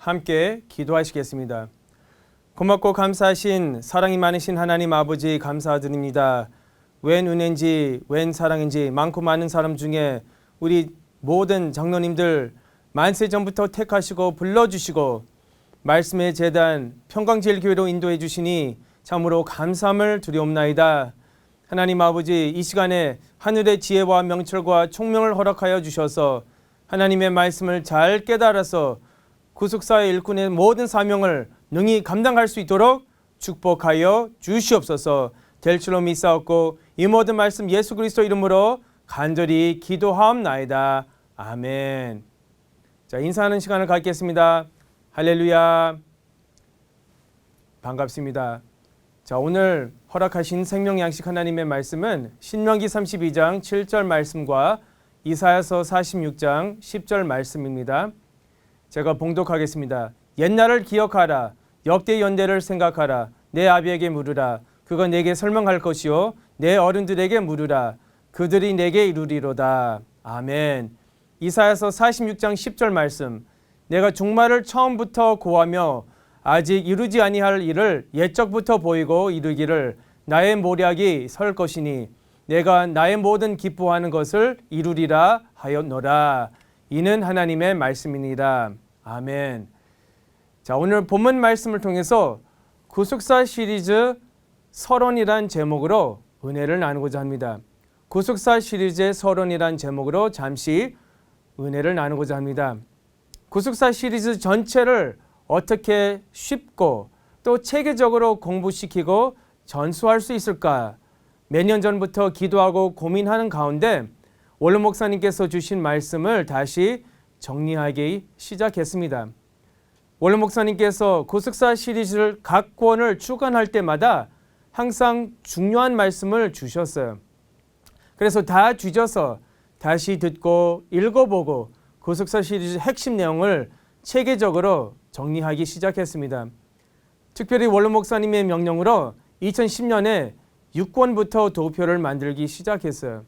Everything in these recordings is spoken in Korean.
함께 기도하시겠습니다. 고맙고 감사하신 사랑이 많으신 하나님 아버지 감사드립니다. 웬 은혜인지 웬 사랑인지 많고 많은 사람 중에 우리 모든 장로님들 만세 전부터 택하시고 불러주시고 말씀의 제단 평강제일교회로 인도해 주시니 참으로 감사함을 드리옵나이다. 하나님 아버지, 이 시간에 하늘의 지혜와 명철과 총명을 허락하여 주셔서 하나님의 말씀을 잘 깨달아서 구속사의 일꾼의 모든 사명을 능히 감당할 수 있도록 축복하여 주시옵소서. 될 줄로 믿사옵고 이 모든 말씀 예수 그리스도 이름으로 간절히 기도하옵나이다. 아멘. 자, 인사하는 시간을 갖겠습니다. 할렐루야. 반갑습니다. 자, 오늘 허락하신 생명 양식 하나님의 말씀은 신명기 32장 7절 말씀과 이사야서 46장 10절 말씀입니다. 제가 봉독하겠습니다. 옛날을 기억하라. 역대 연대를 생각하라. 내 아비에게 물으라. 그가 내게 설명할 것이요 내 어른들에게 물으라. 그들이 내게 이루리로다. 아멘. 이사야서 46장 10절 말씀. 내가 종말을 처음부터 고하며 아직 이루지 아니할 일을 옛적부터 보이고 이루기를 나의 모략이 설 것이니 내가 나의 모든 기뻐하는 것을 이루리라 하였노라. 이는 하나님의 말씀이니라. 아멘. 자, 오늘 본문 말씀을 통해서 구속사 시리즈 서론이란 제목으로 은혜를 나누고자 합니다. 구속사 시리즈의 서론이란 제목으로 잠시 은혜를 나누고자 합니다. 구속사 시리즈 전체를 어떻게 쉽고 또 체계적으로 공부시키고 전수할 수 있을까? 몇 년 전부터 기도하고 고민하는 가운데 원로 목사님께서 주신 말씀을 다시 정리하기 시작했습니다. 원로 목사님께서 구속사 시리즈를 각 권을 주관할 때마다 항상 중요한 말씀을 주셨어요. 그래서 다 뒤져서 다시 듣고 읽어보고 구속사 시리즈 핵심 내용을 체계적으로 정리하기 시작했습니다. 특별히 원로 목사님의 명령으로 2010년에 6권부터 도표를 만들기 시작했어요.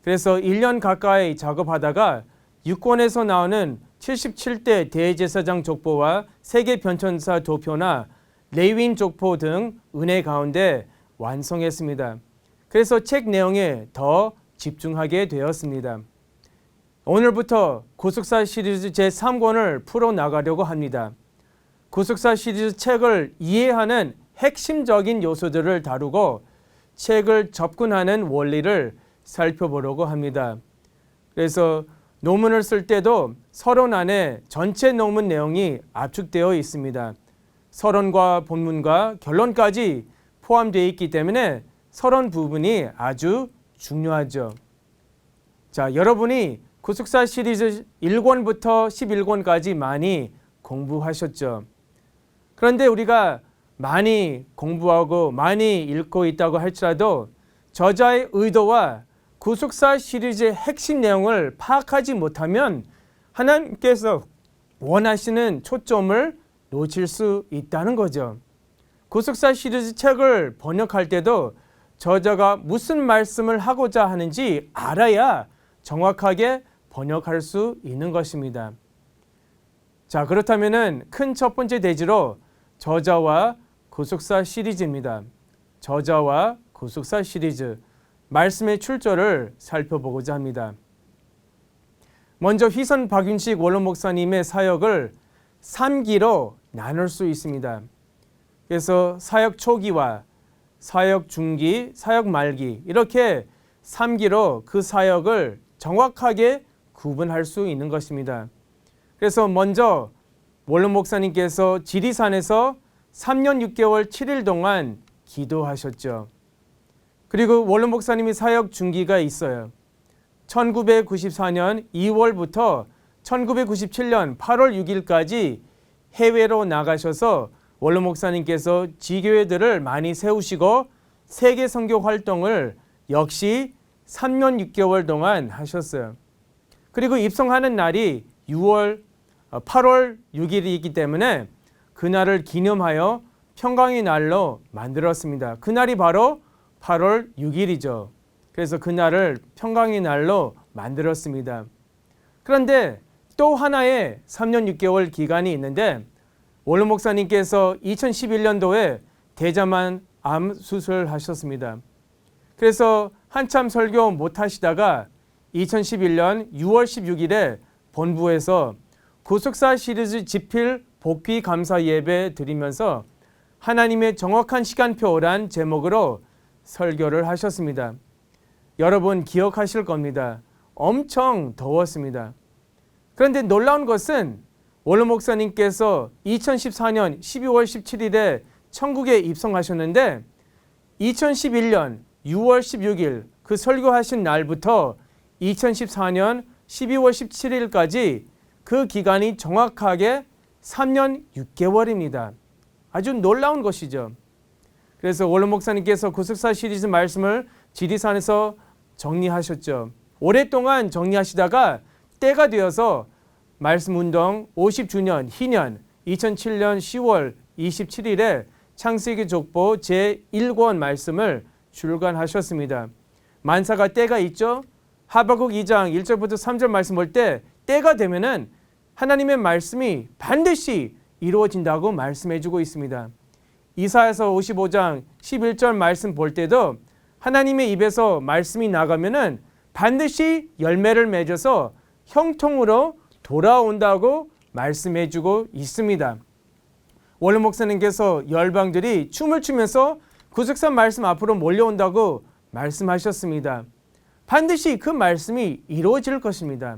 그래서 1년 가까이 작업하다가 6권에서 나오는 77대 대제사장 족보와 세계 변천사 도표나 레위인 족보 등 은혜 가운데 완성했습니다. 그래서 책 내용에 더 집중하게 되었습니다. 오늘부터 구속사 시리즈 제3권을 풀어나가려고 합니다. 구속사 시리즈 책을 이해하는 핵심적인 요소들을 다루고 책을 접근하는 원리를 살펴보려고 합니다. 그래서 논문을 쓸 때도 서론 안에 전체 논문 내용이 압축되어 있습니다. 서론과 본문과 결론까지 포함되어 있기 때문에 서론 부분이 아주 중요하죠. 자, 여러분이 구속사 시리즈 1권부터 11권까지 많이 공부하셨죠. 그런데 우리가 많이 공부하고 많이 읽고 있다고 할지라도 저자의 의도와 구속사 시리즈의 핵심 내용을 파악하지 못하면 하나님께서 원하시는 초점을 놓칠 수 있다는 거죠. 구속사 시리즈 책을 번역할 때도 저자가 무슨 말씀을 하고자 하는지 알아야 정확하게 번역할 수 있는 것입니다. 자, 그렇다면 큰 첫 번째 대지로 저자와 구속사 시리즈입니다. 저자와 구속사 시리즈, 말씀의 출처를 살펴보고자 합니다. 먼저 휘선 박윤식 원로 목사님의 사역을 3기로 나눌 수 있습니다. 그래서 사역 초기와 사역 중기, 사역 말기 이렇게 3기로 그 사역을 정확하게 구분할 수 있는 것입니다. 그래서 먼저 원로 목사님께서 지리산에서 3년 6개월 7일 동안 기도하셨죠. 그리고 원로 목사님이 사역 중기가 있어요. 1994년 2월부터 1997년 8월 6일까지 해외로 나가셔서 원로 목사님께서 지교회들을 많이 세우시고 세계 선교 활동을 역시 3년 6개월 동안 하셨어요. 그리고 입성하는 날이 8월 6일이기 때문에 그날을 기념하여 평강의 날로 만들었습니다. 그날이 바로 8월 6일이죠. 그래서 그날을 평강의 날로 만들었습니다. 그런데 또 하나의 3년 6개월 기간이 있는데 원로 목사님께서 2011년도에 대자만 암 수술을 하셨습니다. 그래서 한참 설교 못 하시다가 2011년 6월 16일에 본부에서 구속사 시리즈 집필 복귀 감사 예배 드리면서 하나님의 정확한 시간표란 제목으로 설교를 하셨습니다. 여러분 기억하실 겁니다. 엄청 더웠습니다. 그런데 놀라운 것은 원로 목사님께서 2014년 12월 17일에 천국에 입성하셨는데 2011년 6월 16일 그 설교하신 날부터 2014년 12월 17일까지 그 기간이 정확하게 3년 6개월입니다. 아주 놀라운 것이죠. 그래서 원로 목사님께서 구속사 시리즈 말씀을 지리산에서 정리하셨죠. 오랫동안 정리하시다가 때가 되어서 말씀운동 50주년 희년 2007년 10월 27일에 창세기 족보 제1권 말씀을 출간하셨습니다. 만사가 때가 있죠. 하박국 2장 1절부터 3절 말씀 볼 때 때가 되면은 하나님의 말씀이 반드시 이루어진다고 말씀해주고 있습니다. 이사야서 55장 11절 말씀 볼 때도 하나님의 입에서 말씀이 나가면은 반드시 열매를 맺어서 형통으로 돌아온다고 말씀해주고 있습니다. 원로 목사님께서 열방들이 춤을 추면서 구속사 말씀 앞으로 몰려온다고 말씀하셨습니다. 반드시 그 말씀이 이루어질 것입니다.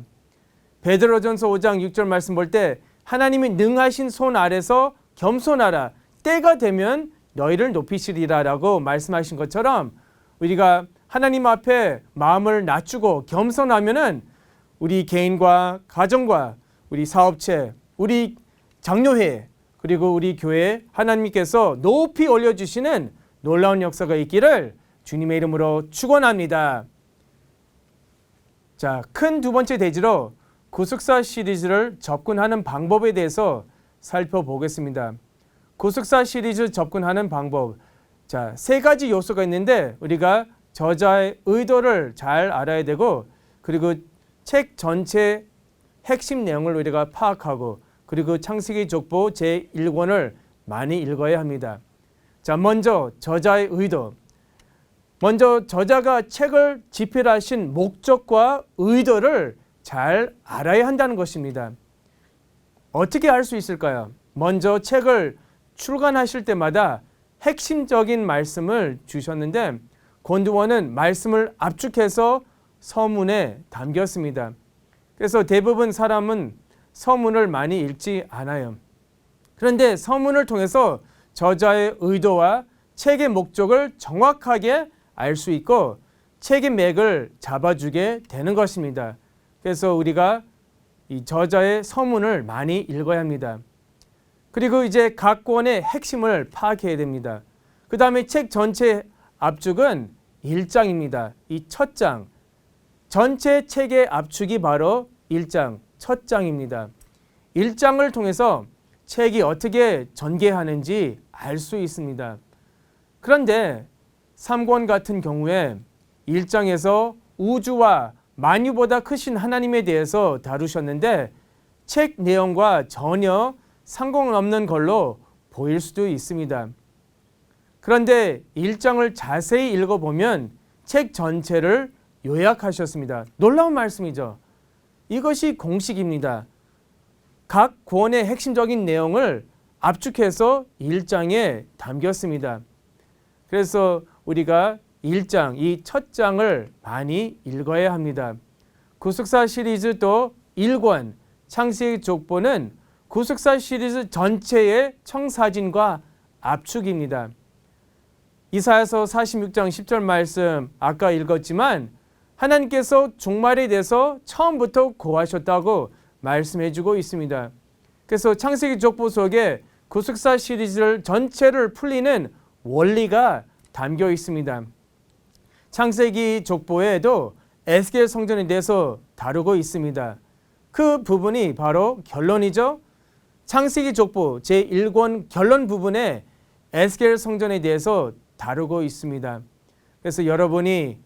베드로전서 5장 6절 말씀 볼 때 하나님이 능하신 손 아래서 겸손하라 때가 되면 너희를 높이시리라 라고 말씀하신 것처럼 우리가 하나님 앞에 마음을 낮추고 겸손하면은 우리 개인과 가정과 우리 사업체, 우리 장로회 그리고 우리 교회에 하나님께서 높이 올려주시는 놀라운 역사가 있기를 주님의 이름으로 축원합니다. 자, 큰 두 번째 대지로 구속사 시리즈를 접근하는 방법에 대해서 살펴보겠습니다. 구속사 시리즈 접근하는 방법. 자, 세 가지 요소가 있는데 우리가 저자의 의도를 잘 알아야 되고 그리고 책 전체 핵심 내용을 우리가 파악하고 그리고 창세기 족보 제1권을 많이 읽어야 합니다. 자, 먼저 저자의 의도. 먼저 저자가 책을 집필하신 목적과 의도를 잘 알아야 한다는 것입니다. 어떻게 알 수 있을까요? 먼저 책을 출간하실 때마다 핵심적인 말씀을 주셨는데 권두원은 말씀을 압축해서 서문에 담겼습니다. 그래서 대부분 사람은 서문을 많이 읽지 않아요. 그런데 서문을 통해서 저자의 의도와 책의 목적을 정확하게 알 수 있고 책의 맥을 잡아주게 되는 것입니다. 그래서 우리가 이 저자의 서문을 많이 읽어야 합니다. 그리고 이제 각 권의 핵심을 파악해야 됩니다. 그 다음에 책 전체 압축은 1장입니다. 이 첫 장. 전체 책의 압축이 바로 1장, 첫 장입니다. 1장을 통해서 책이 어떻게 전개하는지 알 수 있습니다. 그런데 3권 같은 경우에 1장에서 우주와 만유보다 크신 하나님에 대해서 다루셨는데 책 내용과 전혀 상관없는 걸로 보일 수도 있습니다. 그런데 1장을 자세히 읽어보면 책 전체를 요약하셨습니다. 놀라운 말씀이죠. 이것이 공식입니다. 각 권의 핵심적인 내용을 압축해서 1장에 담겼습니다. 그래서 우리가 1장, 이 첫 장을 많이 읽어야 합니다. 구속사 시리즈 또 1권, 창세기 족보는 구속사 시리즈 전체의 청사진과 압축입니다. 이사야서 46장 10절 말씀 아까 읽었지만 하나님께서 종말에 대해서 처음부터 고하셨다고 말씀해주고 있습니다. 그래서 창세기 족보 속에 구속사 시리즈를 전체를 풀리는 원리가 담겨 있습니다. 창세기 족보에도 에스겔 성전에 대해서 다루고 있습니다. 그 부분이 바로 결론이죠. 창세기 족보 제1권 결론 부분에 에스겔 성전에 대해서 다루고 있습니다. 그래서 여러분이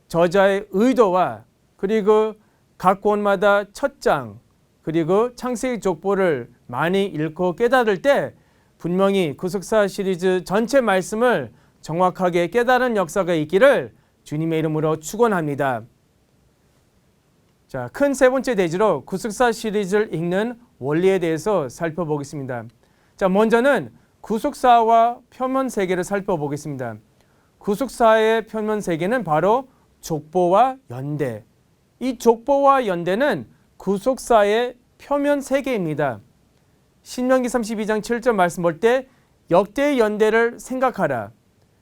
저자의 의도와 그리고 각 권마다 첫 장, 그리고 창세기 족보를 많이 읽고 깨달을 때 분명히 구속사 시리즈 전체 말씀을 정확하게 깨달은 역사가 있기를 주님의 이름으로 축원합니다. 자, 큰 세 번째 대지로 구속사 시리즈를 읽는 원리에 대해서 살펴보겠습니다. 자, 먼저는 구속사와 표면 세계를 살펴보겠습니다. 구속사의 표면 세계는 바로 족보와 연대. 이 족보와 연대는 구속사의 표면 세계입니다. 신명기 32장 7절 말씀 볼 때 역대의 연대를 생각하라.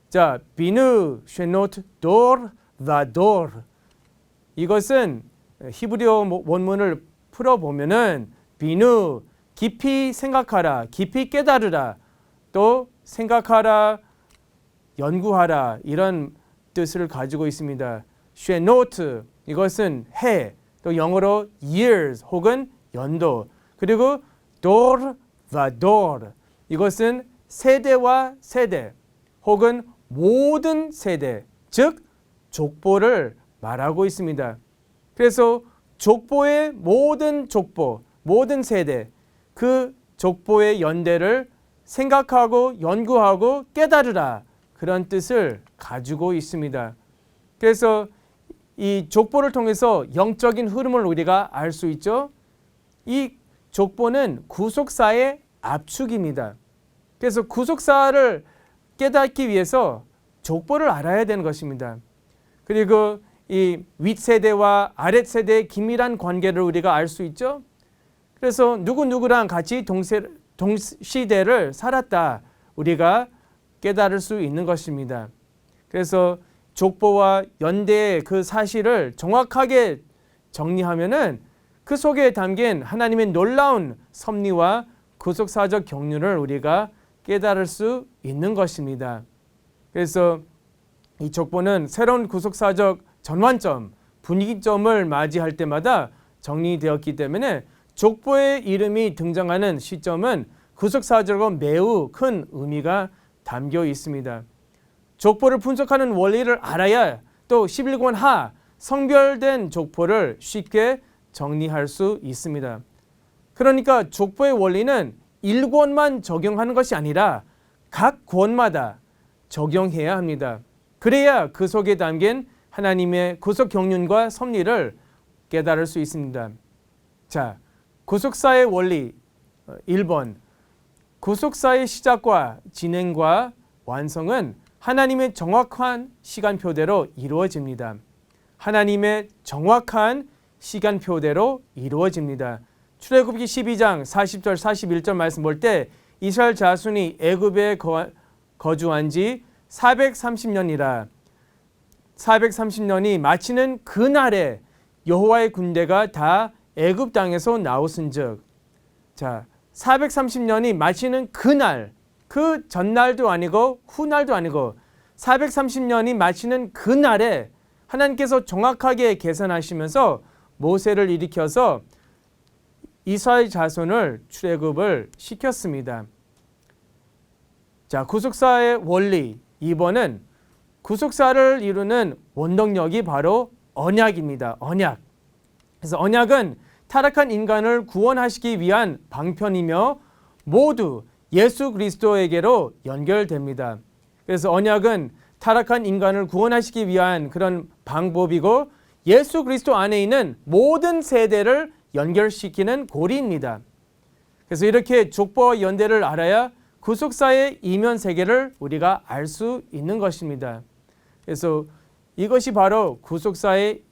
자, 비누 쉐노트 도르 바도르. 이것은 히브리어 원문을 풀어보면은 비누 깊이 생각하라, 깊이 깨달으라, 또 생각하라, 연구하라 이런 뜻을 가지고 있습니다. 쉐노트 이것은 해, 또 영어로 years 혹은 연도, 그리고 도르 바도르 이것은 세대와 세대 혹은 모든 세대, 즉 족보를 말하고 있습니다. 그래서 족보의 모든 족보, 모든 세대, 그 족보의 연대를 생각하고 연구하고 깨달으라 그런 뜻을 가지고 있습니다. 그래서 이 족보를 통해서 영적인 흐름을 우리가 알 수 있죠. 이 족보는 구속사의 압축입니다. 그래서 구속사를 깨닫기 위해서 족보를 알아야 되는 것입니다. 그리고 이 윗세대와 아랫세대의 긴밀한 관계를 우리가 알 수 있죠. 그래서 누구누구랑 같이 동시대를 살았다 우리가 깨달을 수 있는 것입니다. 그래서 족보와 연대의 그 사실을 정확하게 정리하면은 그 속에 담긴 하나님의 놀라운 섭리와 구속사적 경륜을 우리가 깨달을 수 있는 것입니다. 그래서 이 족보는 새로운 구속사적 전환점, 분위기점을 맞이할 때마다 정리되었기 때문에 족보의 이름이 등장하는 시점은 구속사적으로 매우 큰 의미가 담겨 있습니다. 족보를 분석하는 원리를 알아야 또 11권 하 성별된 족보를 쉽게 정리할 수 있습니다. 그러니까 족보의 원리는 1권만 적용하는 것이 아니라 각 권마다 적용해야 합니다. 그래야 그 속에 담긴 하나님의 구속 경륜과 섭리를 깨달을 수 있습니다. 자, 구속사의 원리 1번. 구속사의 시작과 진행과 완성은 하나님의 정확한 시간표대로 이루어집니다. 하나님의 정확한 시간표대로 이루어집니다. 출애굽기 12장 40절 41절 말씀 볼 때 이스라엘 자손이 애굽에 거주한 지 430년이라 430년이 마치는 그날에 여호와의 군대가 다 애굽 땅에서 나오신즉, 자 430년이 마치는 그날, 그 전날도 아니고 후날도 아니고 430년이 마치는 그날에 하나님께서 정확하게 계산하시면서 모세를 일으켜서 이스라엘 자손을 출애굽을 시켰습니다. 자, 구속사의 원리 2번은 구속사를 이루는 원동력이 바로 언약입니다. 언약. 그래서 언약은 타락한 인간을 구원하시기 위한 방편이며 모두 예수 그리스도에게로 연결됩니다. 그래서 언약은 타락한 인간을 구원하시기 위한 그런 방법이고 예수 그리스도 안에 있는 모든 세대를 연결시키는 고리입니다. 그래서 이렇게 족보와 연대를 알아야 구속사의 이면 세계를 우리가 알 수 있는 것입니다. 그래서 이것이 바로 구속사의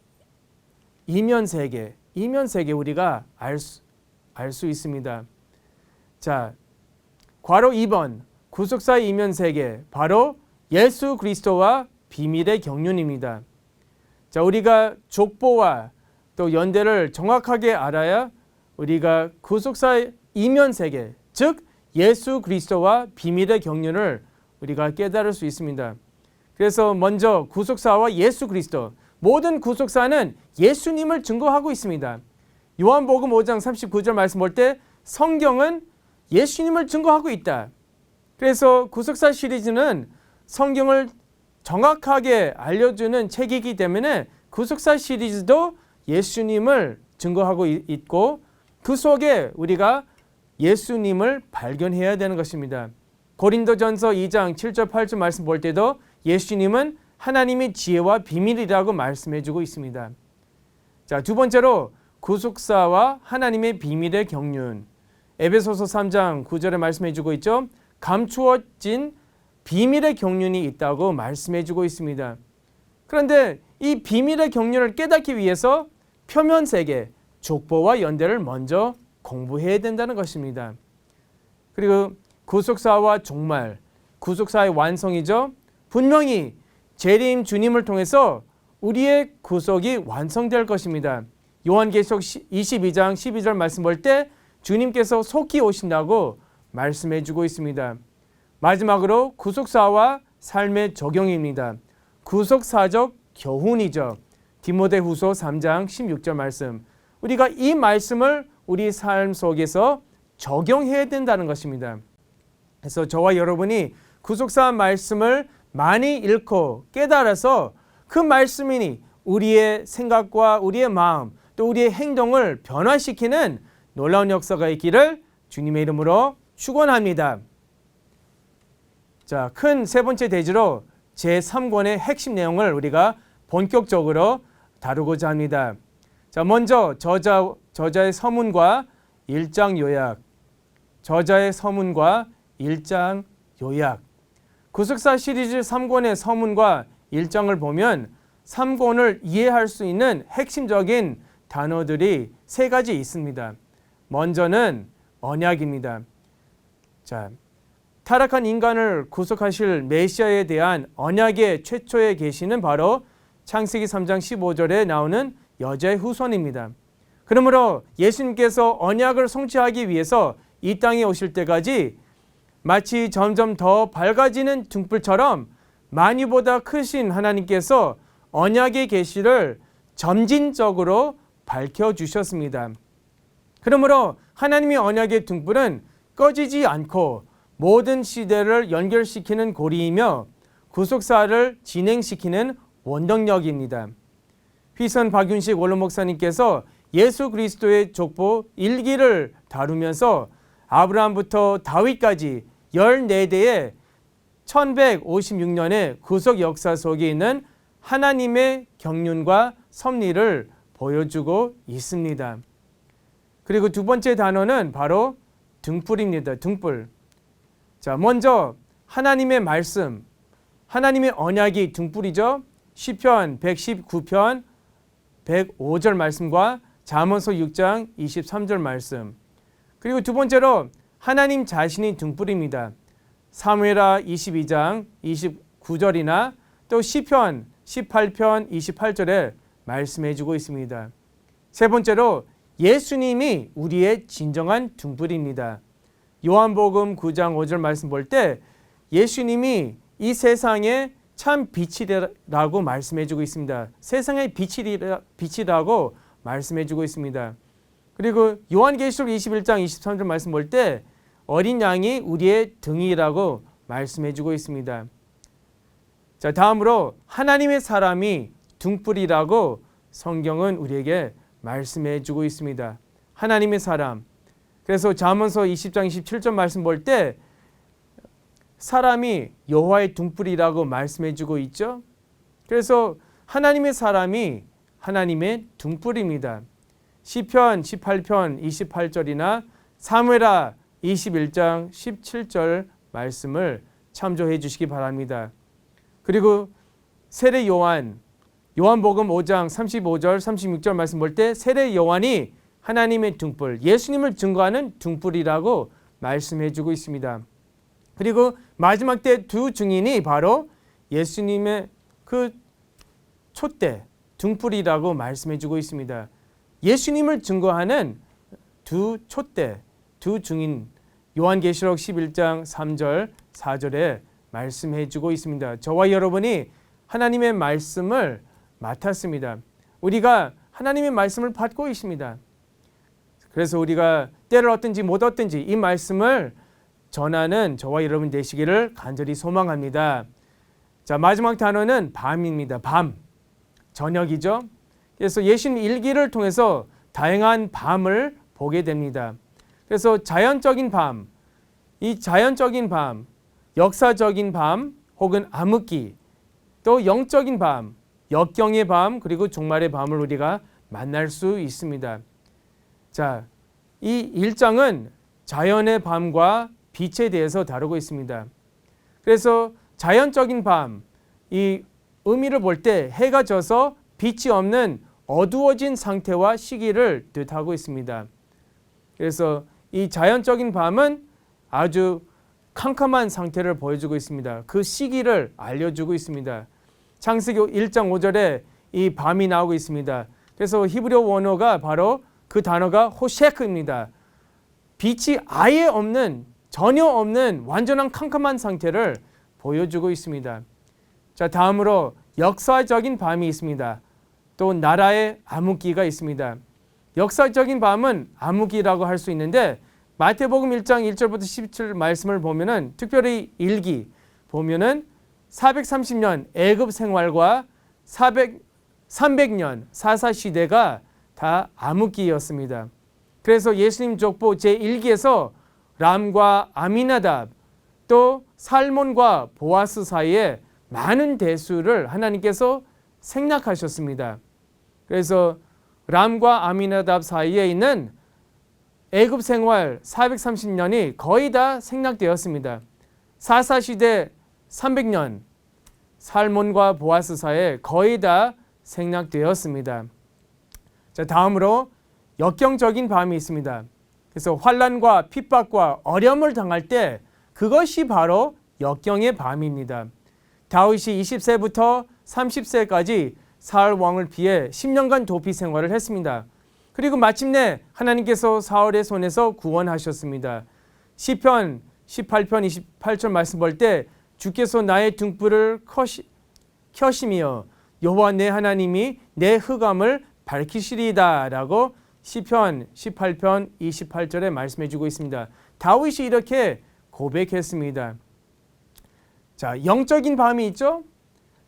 이면 세계 우리가 알 수 있습니다. 자, 괄호 2번 구속사의 이면 세계 바로 예수 그리스도와 비밀의 경륜입니다. 자, 우리가 족보와 또 연대를 정확하게 알아야 우리가 구속사의 이면 세계, 즉 예수 그리스도와 비밀의 경륜을 우리가 깨달을 수 있습니다. 그래서 먼저 구속사와 예수 그리스도, 모든 구속사는 예수님을 증거하고 있습니다. 요한복음 5장 39절 말씀 볼 때 성경은 예수님을 증거하고 있다. 그래서 구속사 시리즈는 성경을 정확하게 알려주는 책이기 때문에 구속사 시리즈도 예수님을 증거하고 있고 그 속에 우리가 예수님을 발견해야 되는 것입니다. 고린도전서 2장 7절 8절 말씀 볼 때도 예수님은 하나님의 지혜와 비밀이라고 말씀해주고 있습니다. 자, 두 번째로 구속사와 하나님의 비밀의 경륜. 에베소서 3장 9절에 말씀해주고 있죠. 감추어진 비밀의 경륜이 있다고 말씀해주고 있습니다. 그런데 이 비밀의 경륜을 깨닫기 위해서 표면 세계, 족보와 연대를 먼저 공부해야 된다는 것입니다. 그리고 구속사와 종말, 구속사의 완성이죠. 분명히 재림 주님을 통해서 우리의 구속이 완성될 것입니다. 요한계시록 22장 12절 말씀 볼 때 주님께서 속히 오신다고 말씀해주고 있습니다. 마지막으로 구속사와 삶의 적용입니다. 구속사적 교훈이죠. 디모데후서 3장 16절 말씀. 우리가 이 말씀을 우리 삶 속에서 적용해야 된다는 것입니다. 그래서 저와 여러분이 구속사 말씀을 많이 읽고 깨달아서 그 말씀이 우리의 생각과 우리의 마음 또 우리의 행동을 변화시키는 놀라운 역사가 있기를 주님의 이름으로 축원합니다. 자, 큰 세 번째 대지로 제3권의 핵심 내용을 우리가 본격적으로 다루고자 합니다. 자, 먼저 저자의 서문과 1장 요약. 저자의 서문과 1장 요약. 구속사 시리즈 3권의 서문과 1장을 보면 3권을 이해할 수 있는 핵심적인 단어들이 세 가지 있습니다. 먼저는 언약입니다. 자, 타락한 인간을 구속하실 메시아에 대한 언약의 최초의 계시는 바로 창세기 3장 15절에 나오는 여자의 후손입니다. 그러므로 예수님께서 언약을 성취하기 위해서 이 땅에 오실 때까지 마치 점점 더 밝아지는 등불처럼 만유보다 크신 하나님께서 언약의 계시를 점진적으로 밝혀주셨습니다. 그러므로 하나님의 언약의 등불은 꺼지지 않고 모든 시대를 연결시키는 고리이며 구속사를 진행시키는 원동력입니다. 휘선 박윤식 원로 목사님께서 예수 그리스도의 족보 1기를 다루면서 아브라함부터 다윗까지 14대의 1156년의 구속 역사 속에 있는 하나님의 경륜과 섭리를 보여주고 있습니다. 그리고 두 번째 단어는 바로 등불입니다. 등불. 자, 먼저 하나님의 말씀, 하나님의 언약이 등불이죠. 시편 119편 105절 말씀과 잠언서 6장 23절 말씀. 그리고 두 번째로 하나님 자신이 등불입니다. 사무엘하 22장 29절이나 또 시편 18편 28절에 말씀해주고 있습니다. 세 번째로 예수님이 우리의 진정한 등불입니다. 요한복음 9장 5절 말씀 볼 때 예수님이 이 세상의 참 빛이라고 말씀해주고 있습니다. 세상의 빛이라고 말씀해주고 있습니다. 그리고 요한계시록 21장 23절 말씀 볼 때 어린 양이 우리의 등이라고 말씀해주고 있습니다. 자, 다음으로 하나님의 사람이 등불이라고 성경은 우리에게 말씀해주고 있습니다. 하나님의 사람. 그래서 잠언서 20장 27절 말씀 볼 때 사람이 여호와의 등불이라고 말씀해주고 있죠. 그래서 하나님의 사람이 하나님의 등불입니다. 시편 18편 28절이나 사무엘하 21장 17절 말씀을 참조해 주시기 바랍니다. 그리고 세례 요한복음 5장 35절 36절 말씀 볼 때 세례 요한이 하나님의 등불, 예수님을 증거하는 등불이라고 말씀해 주고 있습니다. 그리고 마지막 때 두 증인이 바로 예수님의 그 촛대, 등불이라고 말씀해 주고 있습니다. 예수님을 증거하는 두 촛대, 두 증인, 요한계시록 11장 3절 4절에 말씀해 주고 있습니다. 저와 여러분이 하나님의 말씀을 맡았습니다. 우리가 하나님의 말씀을 받고 있습니다. 그래서 우리가 때를 얻든지 못 얻든지 이 말씀을 전하는 저와 여러분 되시기를 간절히 소망합니다. 자, 마지막 단어는 밤입니다. 밤, 저녁이죠. 그래서 예수님 일기를 통해서 다양한 밤을 보게 됩니다. 그래서 자연적인 밤, 이 자연적인 밤, 역사적인 밤 혹은 암흑기, 또 영적인 밤, 역경의 밤, 그리고 종말의 밤을 우리가 만날 수 있습니다. 자, 이 1장은 자연의 밤과 빛에 대해서 다루고 있습니다. 그래서 자연적인 밤, 이 의미를 볼 때 해가 져서 빛이 없는 어두워진 상태와 시기를 뜻하고 있습니다. 그래서 이 자연적인 밤은 아주 캄캄한 상태를 보여주고 있습니다. 그 시기를 알려주고 있습니다. 창세기 1장 5절에 이 밤이 나오고 있습니다. 그래서 히브리어 원어가 바로 그 단어가 호셰크입니다. 빛이 아예 없는, 전혀 없는 완전한 캄캄한 상태를 보여주고 있습니다. 자, 다음으로 역사적인 밤이 있습니다. 또 나라의 암흑기가 있습니다. 역사적인 밤은 암흑기라고 할 수 있는데 마태복음 1장 1절부터 17절 말씀을 보면은 특별히 1기 보면은 430년 애굽 생활과 300년 사사 시대가 다 암흑기였습니다. 그래서 예수님 족보 제1기에서 람과 아미나답 또 살몬과 보아스 사이에 많은 대수를 하나님께서 생략하셨습니다. 그래서 람과 아미나답 사이에 있는 애굽 생활 430년이 거의 다 생략되었습니다. 사사시대 300년 살몬과 보아스 사이에 거의 다 생략되었습니다. 자, 다음으로 역경적인 밤이 있습니다. 그래서 환난과 핍박과 어려움을 당할 때 그것이 바로 역경의 밤입니다. 다윗이 20세부터 30세까지 사울 왕을 피해 10년간 도피 생활을 했습니다. 그리고 마침내 하나님께서 사울의 손에서 구원하셨습니다. 시편 18편 28절 말씀 볼 때 주께서 나의 등불을 켜시며 여호와 내 하나님이 내 흑암을 밝히시리이다 라고 시편 18편 28절에 말씀해 주고 있습니다. 다윗이 이렇게 고백했습니다. 자, 영적인 밤이 있죠?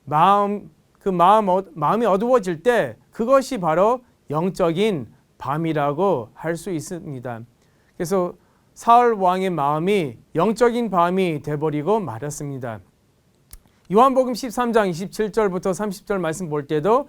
마음이 어두워질 때 그것이 바로 영적인 밤이라고 할 수 있습니다. 그래서 사울 왕의 마음이 영적인 밤이 돼버리고 말았습니다. 요한복음 13장 27절부터 30절 말씀 볼 때도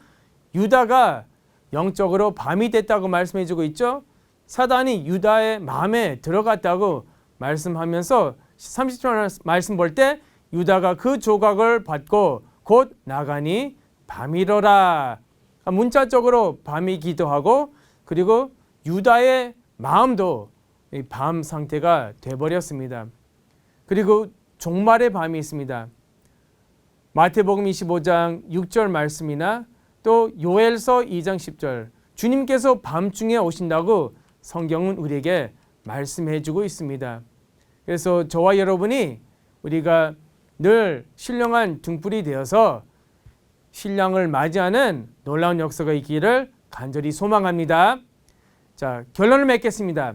유다가 영적으로 밤이 됐다고 말씀해 주고 있죠. 사단이 유다의 마음에 들어갔다고 말씀하면서 30절 말씀 볼 때 유다가 그 조각을 받고 곧 나가니 밤이러라. 문자적으로 밤이기도 하고 그리고 유다의 마음도 밤 상태가 돼버렸습니다. 그리고 종말의 밤이 있습니다. 마태복음 25장 6절 말씀이나 또 요엘서 2장 10절 주님께서 밤중에 오신다고 성경은 우리에게 말씀해 주고 있습니다. 그래서 저와 여러분이 우리가 늘 신령한 등불이 되어서 신랑을 맞이하는 놀라운 역사가 있기를 간절히 소망합니다. 자, 결론을 맺겠습니다.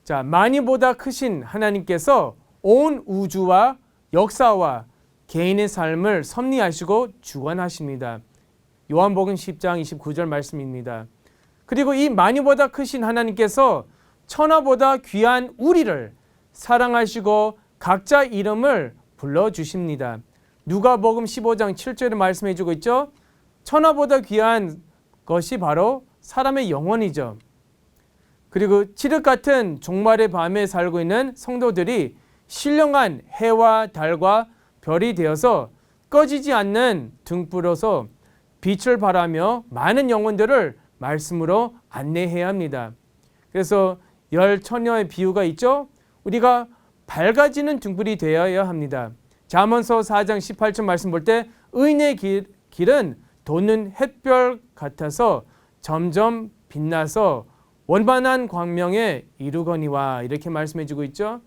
자, 많이보다 크신 하나님께서 온 우주와 역사와 개인의 삶을 섭리하시고 주관하십니다. 요한복음 10장 29절 말씀입니다. 그리고 이 많이보다 크신 하나님께서 천하보다 귀한 우리를 사랑하시고 각자 이름을 불러주십니다. 누가복음 15장 7절에 말씀해 주고 있죠. 천하보다 귀한 것이 바로 사람의 영혼이죠. 그리고 칠흑 같은 종말의 밤에 살고 있는 성도들이 신령한 해와 달과 별이 되어서 꺼지지 않는 등불로서 빛을 발하며 많은 영혼들을 말씀으로 안내해야 합니다. 그래서 열 처녀의 비유가 있죠. 우리가 밝아지는 등불이 되어야 합니다. 잠언서 4장 18절 말씀 볼 때 의인의 길은 돋는 햇별 같아서 점점 빛나서 원만한 광명에 이르거니와 이렇게 말씀해 주고 있죠.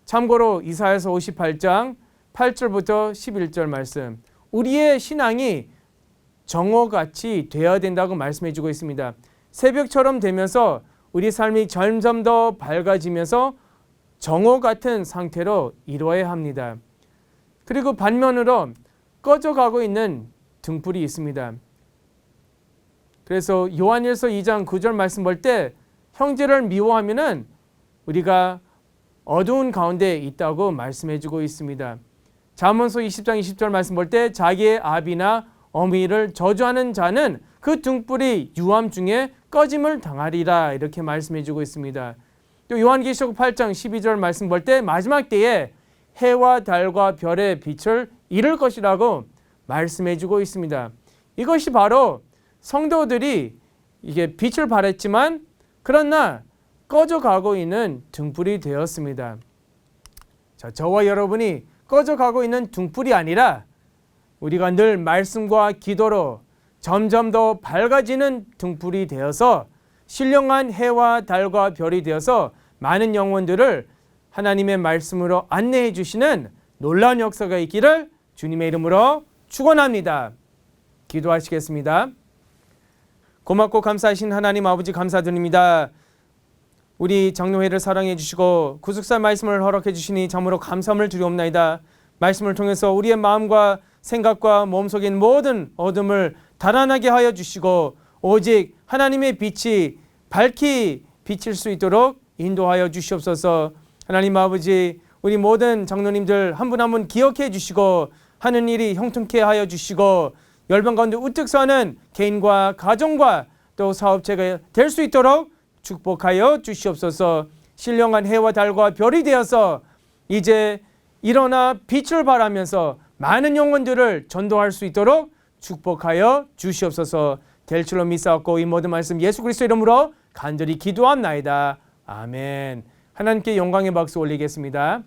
참고로 이사야서 58장 8절부터 11절 말씀 우리의 신앙이 정오같이 되어야 된다고 말씀해 주고 있습니다. 새벽처럼 되면서 우리 삶이 점점 더 밝아지면서 정오 같은 상태로 이루어야 합니다. 그리고 반면으로 꺼져가고 있는 등불이 있습니다. 그래서 요한일서 2장 9절 말씀 볼 때 형제를 미워하면은 우리가 어두운 가운데 있다고 말씀해주고 있습니다. 잠언서 20장 20절 말씀 볼 때 자기의 아비나 어미를 저주하는 자는 그 등불이 유암 중에 꺼짐을 당하리라 이렇게 말씀해주고 있습니다. 또 요한계시록 8장 12절 말씀 볼 때 마지막 때에 해와 달과 별의 빛을 잃을 것이라고 말씀해주고 있습니다. 이것이 바로 성도들이 이게 빛을 발했지만 그러나 꺼져가고 있는 등불이 되었습니다. 자, 저와 여러분이 꺼져가고 있는 등불이 아니라 우리가 늘 말씀과 기도로 점점 더 밝아지는 등불이 되어서 신령한 해와 달과 별이 되어서 많은 영혼들을 하나님의 말씀으로 안내해 주시는 놀라운 역사가 있기를 주님의 이름으로 축원합니다. 기도하시겠습니다. 고맙고 감사하신 하나님 아버지 감사드립니다. 우리 장로회를 사랑해 주시고 구속사 말씀을 허락해 주시니 참으로 감사함을 드리옵나이다. 말씀을 통해서 우리의 마음과 생각과 몸속에 있는 모든 어둠을 달아나게 하여 주시고 오직 하나님의 빛이 밝히 비칠 수 있도록 인도하여 주시옵소서. 하나님 아버지, 우리 모든 장로님들 한 분 한 분 기억해 주시고 하는 일이 형통케 하여 주시고 열방 가운데 우뚝 서는 개인과 가정과 또 사업체가 될 수 있도록 축복하여 주시옵소서. 신령한 해와 달과 별이 되어서 이제 일어나 빛을 발하면서 많은 영혼들을 전도할 수 있도록 축복하여 주시옵소서. 될 줄로 믿사옵고 이 모든 말씀 예수 그리스도 이름으로 간절히 기도합나이다. 아멘. 하나님께 영광의 박수 올리겠습니다.